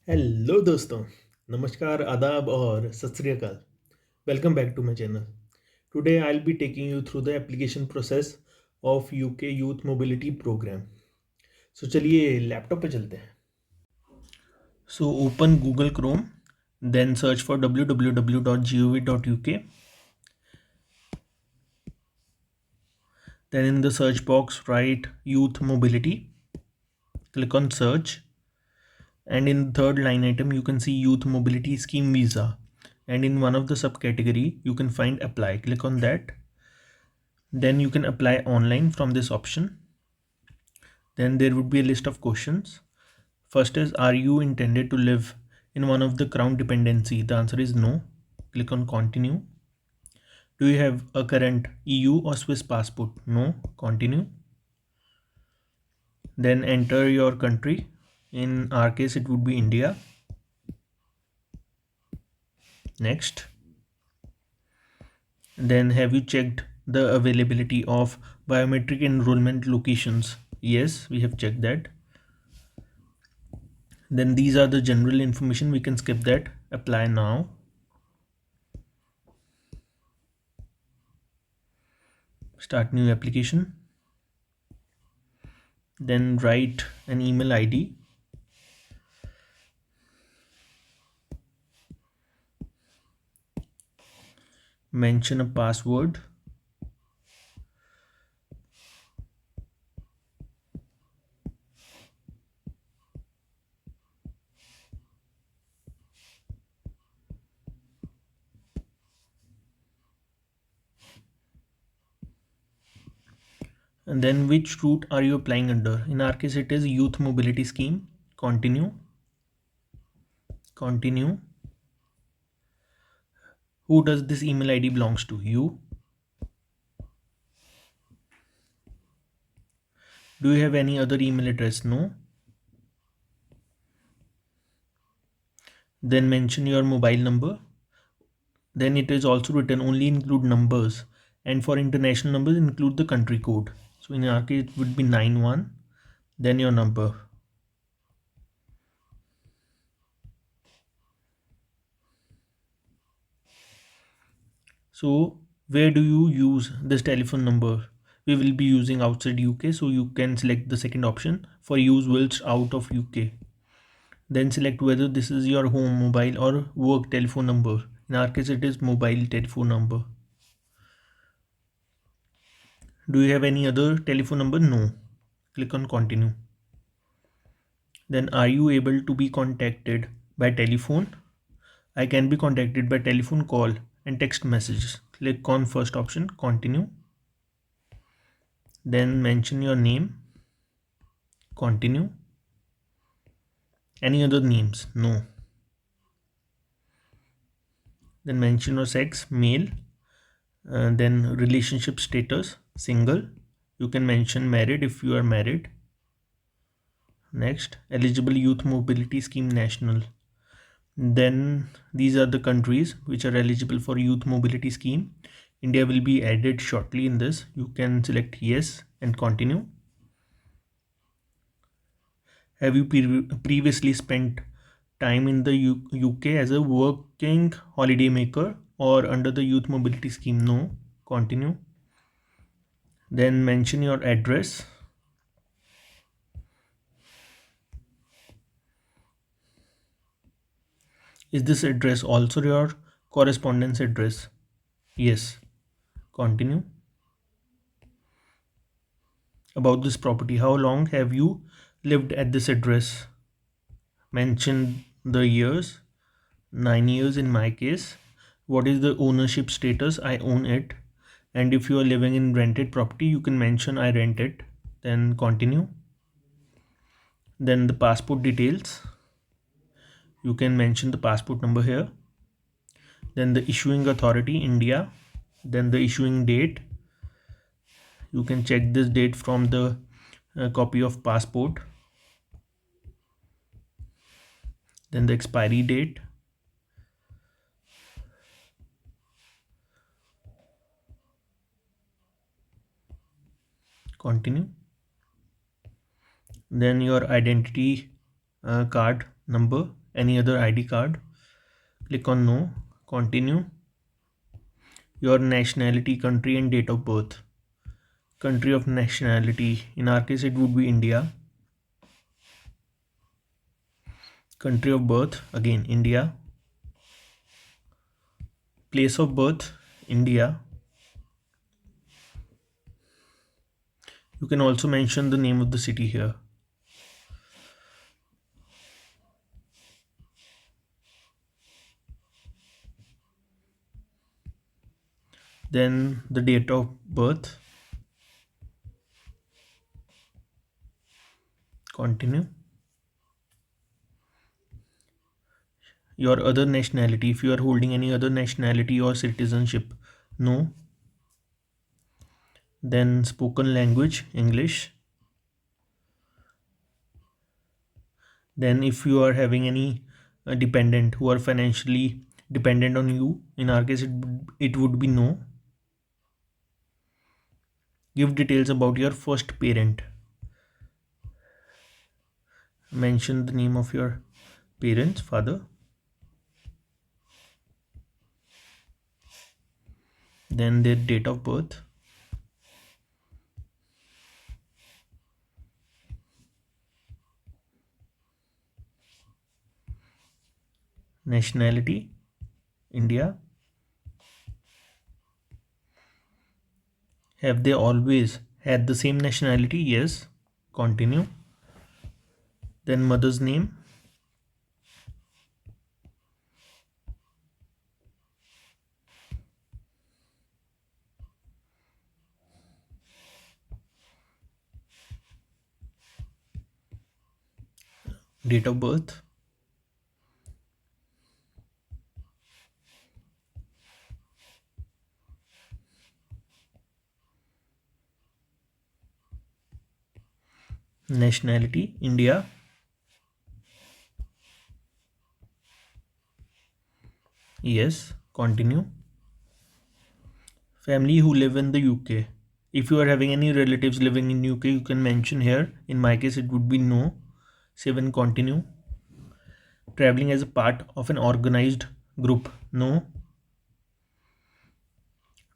Hello दोस्तों, नमस्कार, आदाब और Sat Sri Akal. Welcome back to my channel. Today I will be taking you through the application process of UK youth mobility programme. So चलिए laptop पे चलते हैं। So open Google Chrome, then search for www.gov.uk। Then in the search box write youth mobility, click on search, and in the third line item you can see youth mobility scheme visa, and in one of the subcategory you can find apply. Click on that. Then you can apply online from this option. Then there would be a list of questions. First is, are you intended to live in one of the crown dependency? The answer is no. Click on continue. Do you have a current EU or Swiss passport? No. Continue. Then enter your country. In our case it would be India. Next. Then have you checked the availability of biometric enrollment locations? Yes, we have checked that. Then these are the general information, we can skip that. Apply now. Start new application. Then write an email ID. Mention a password. And then which route are you applying under? In our case it is youth mobility scheme. Continue. Continue. Who does this email ID belongs to? You. Do you have any other email address? No. Then mention your mobile number. Then it is also written only include numbers, and for international numbers include the country code. So in our case it would be 91. Then your number. So where do you use this telephone number? We will be using outside UK, so you can select the second option, for use whilst out of UK. Then select whether this is your home mobile or work telephone number. In our case it is mobile telephone number. Do you have any other telephone number? No. Click on continue. Then are you able to be contacted by telephone? I can be contacted by telephone call and text messages. Click on first option, continue. Then mention your name. Continue. Any other names? No. Then mention your sex, male. Then relationship status, single. You can mention married if you are married. Next, eligible youth mobility scheme national. Then these are the countries which are eligible for youth mobility scheme. India will be added shortly in this. You can select yes and continue. Have you previously spent time in the UK as a working holiday maker or under the youth mobility scheme? No. Continue. Then mention your address. Is this address also your correspondence address? Yes. Continue. About this property, how long have you lived at this address? Mention the years. 9 years in my case. What is the ownership status? I own it. And if you are living in rented property, you can mention I rent it. Then continue. Then the passport details. You can mention the passport number here. Then the issuing authority, India. Then the issuing date. You can check this date from the copy of passport. Then the expiry date. Continue. Then your identity card number, any other ID card? Click on no. Continue. Your nationality, country and date of birth. Country of nationality, in our case it would be India. Country of birth, again India. Place of birth, India. You can also mention the name of the city here. Then the date of birth. Continue. Your other nationality, if you are holding any other nationality or citizenship, no. Then spoken language, English. Then if you are having any dependent who are financially dependent on you, in our case it would be no. Give details about your first parent. Mention the name of your parents, father. Then their date of birth. Nationality, India. Have they always had the same nationality? Yes. Continue. Then mother's name. Date of birth. Nationality, India. Yes. Continue. Family who live in the UK. If you are having any relatives living in UK, you can mention here. In my case, it would be no. 7. Continue. Traveling as a part of an organized group, no.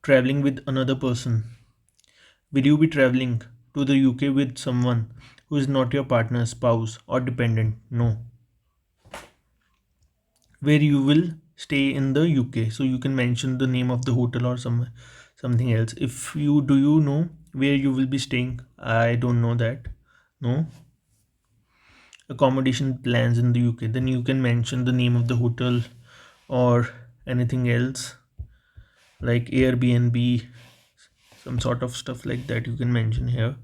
Traveling with another person. Will you be traveling to the UK with someone who is not your partner, spouse, or dependent? No. Where you will stay in the UK. So you can mention the name of the hotel or something else. If you do you know where you will be staying? I don't know that. No. Accommodation plans in the UK. Then you can mention the name of the hotel or anything else like Airbnb, some sort of stuff like that you can mention here.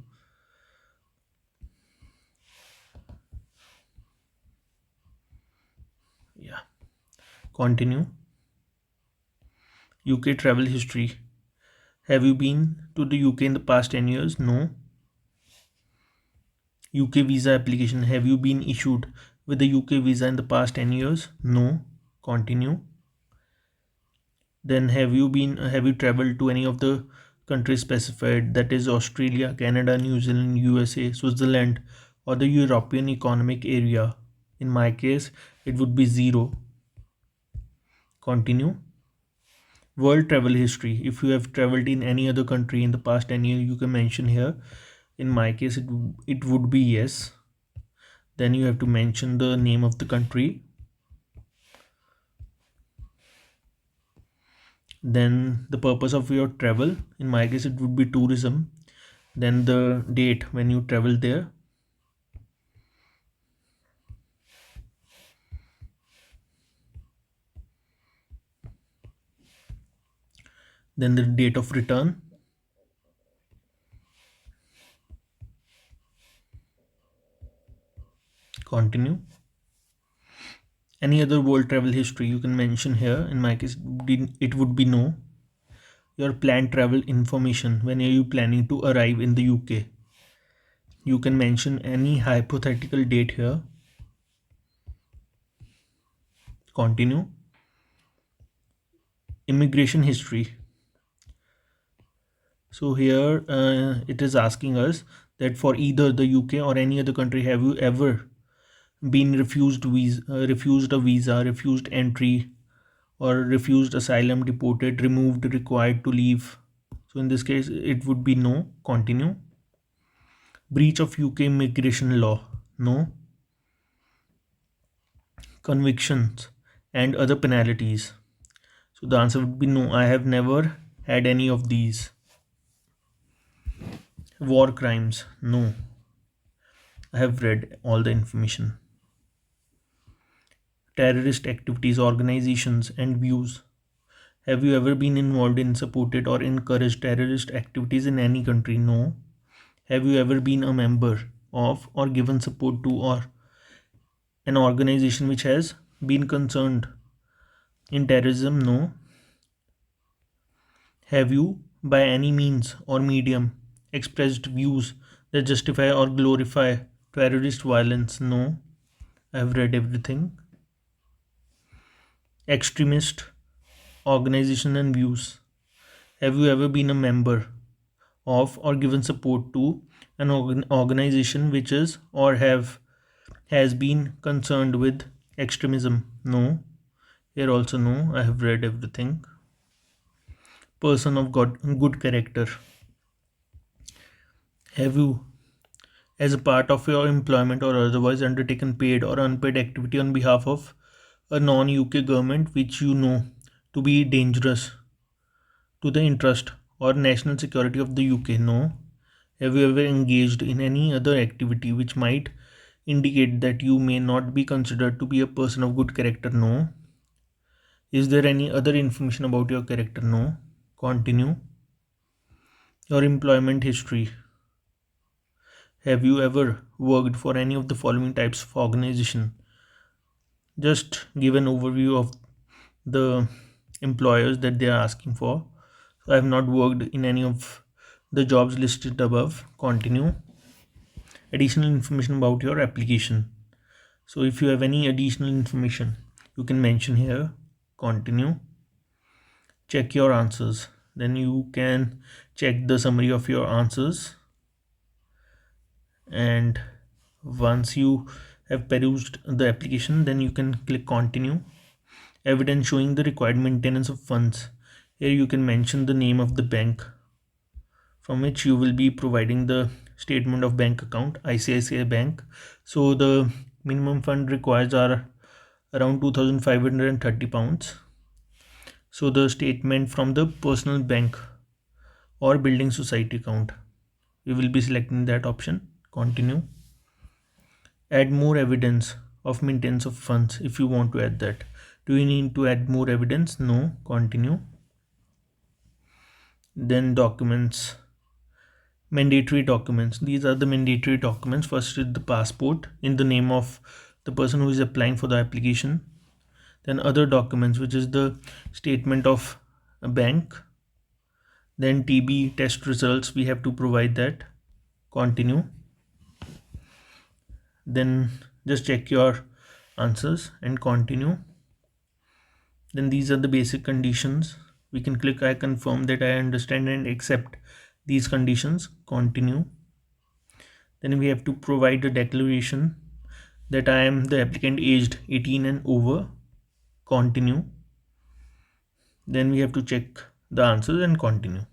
Yeah. Continue. UK travel history. Have you been to the UK in the past 10 years? No. UK visa application. Have you been issued with the UK visa in the past 10 years? No. Continue. Then have you traveled to any of the countries specified, that is Australia, Canada, New Zealand, USA, Switzerland, or the European Economic Area? In my case, it would be 0. Continue. World travel history. If you have traveled in any other country in the past 10 years, you can mention here. In my case, it would be yes. Then you have to mention the name of the country. Then the purpose of your travel. In my case, it would be tourism. Then the date when you travel there. Then the date of return. Continue. Any other world travel history you can mention here. In my case, it would be no. Your planned travel information. When are you planning to arrive in the UK? You can mention any hypothetical date here. Continue. Immigration history. So here it is asking us that for either the UK or any other country, have you ever been refused a visa, refused entry, or refused asylum, deported, removed, required to leave. So in this case, it would be no. Continue. Breach of UK immigration law, no. Convictions and other penalties. So the answer would be no. I have never had any of these. War crimes, no. I have read all the information. Terrorist activities, organizations, and views. Have you ever been involved in, supported, or encouraged terrorist activities in any country? No. Have you ever been a member of or given support to or an organization which has been concerned in terrorism? No. Have you, by any means or medium, expressed views that justify or glorify terrorist violence? No. I have read everything. Extremist organization and views. Have you ever been a member of or given support to an organization which is or have has been concerned with extremism? No. Here also no. I have read everything. Person of good character. Have you, as a part of your employment or otherwise, undertaken paid or unpaid activity on behalf of a non UK government which you know to be dangerous to the interest or national security of the UK? No. Have you ever engaged in any other activity which might indicate that you may not be considered to be a person of good character? No. Is there any other information about your character? No. Continue. Your employment history. Have you ever worked for any of the following types of organization? Just give an overview of the employers that they are asking for. So I have not worked in any of the jobs listed above. Continue. Additional information about your application. So if you have any additional information, you can mention here. Continue. Check your answers. Then you can check the summary of your answers, and once you have perused the application, then you can click continue. Evidence showing the required maintenance of funds. Here you can mention the name of the bank from which you will be providing the statement of bank account, ICICI Bank. So the minimum fund requires are around £2,530. So the statement from the personal bank or building society account, we will be selecting that option. Continue. Add more evidence of maintenance of funds if you want to add that. Do you need to add more evidence? No. Continue. Then documents. Mandatory documents. These are the mandatory documents. First is the passport in the name of the person who is applying for the application. Then other documents, which is the statement of a bank. Then TB test results, we have to provide that. Continue. Then just check your answers and continue. Then these are the basic conditions. We can click I confirm that I understand and accept these conditions. Continue. Then we have to provide a declaration that I am the applicant aged 18 and over. Continue. Then we have to check the answers and continue.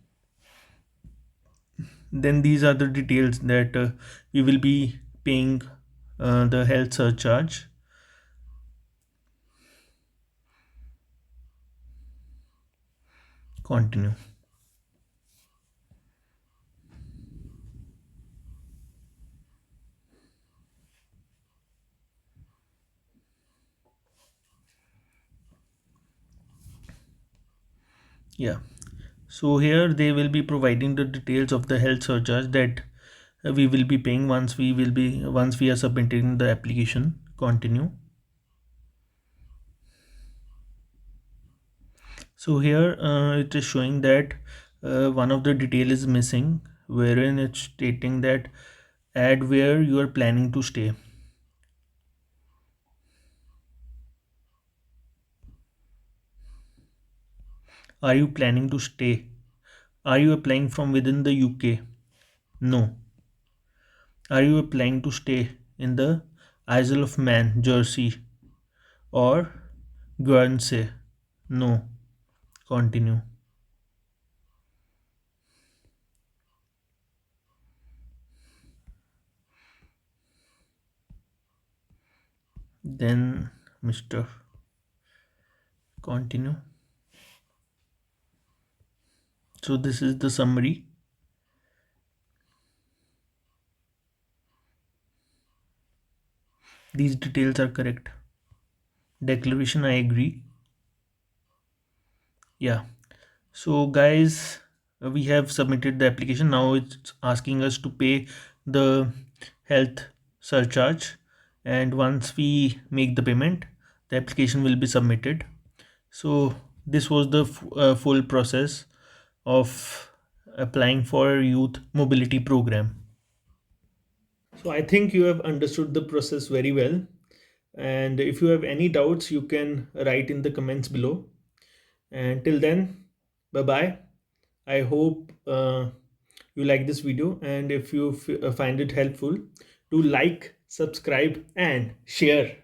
Then these are the details that we will be paying the health surcharge. Continue. Yeah. So here they will be providing the details of the health surcharge that we will be paying once we are submitting the application. Continue. So here it is showing that one of the detail is missing, wherein it's stating that add where you are planning to stay. Are you planning to stay? Are you applying from within the UK? No. Are you applying to stay in the Isle of Man, Jersey, or Guernsey? No. Continue. Then, Mr. Continue. So, this is the summary. These details are correct. Declaration, I agree. Yeah. So, guys, we have submitted the application. Now it's asking us to pay the health surcharge. And once we make the payment, the application will be submitted. So, this was the full process of applying for youth mobility program. So, I think you have understood the process very well. And if you have any doubts, you can write in the comments below. And till then, bye bye. I hope you like this video, and if you find it helpful, do like, subscribe, and share.